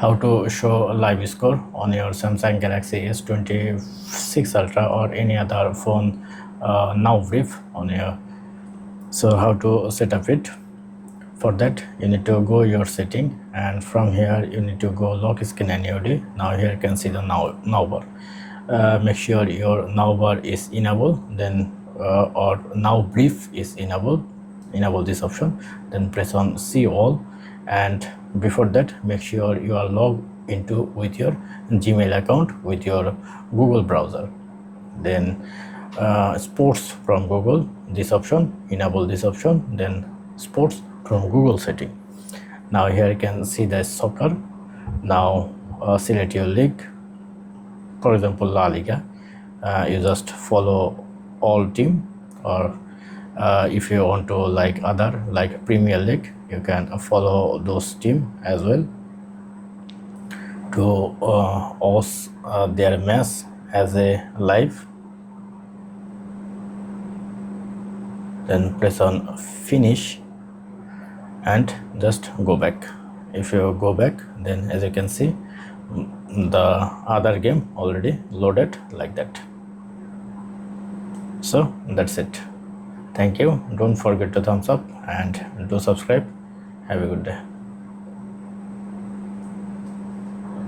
how to show live score on your Samsung Galaxy S26 Ultra or any other phone now brief on your. So how to set up it? For that you need to go your setting, and from here you need to go lock screen and AOD. Now here you can see the now bar. Make sure your now bar is enabled, then or now brief is enabled. Enable this option, then press on see all, and before that make sure you are logged into with your Gmail account with your Google browser. Then sports from Google, this option, enable this option, then sports from Google setting. Now here you can see the soccer. Now select your league, for example La Liga. You just follow all team, or if you want to like other like Premier League, you can follow those team as well to watch their match as a live. Then press on finish and just go back. If you go back, then as you can see the other game already loaded like that. So that's it. Thank you. Don't forget to thumbs up and do subscribe. Have a good day.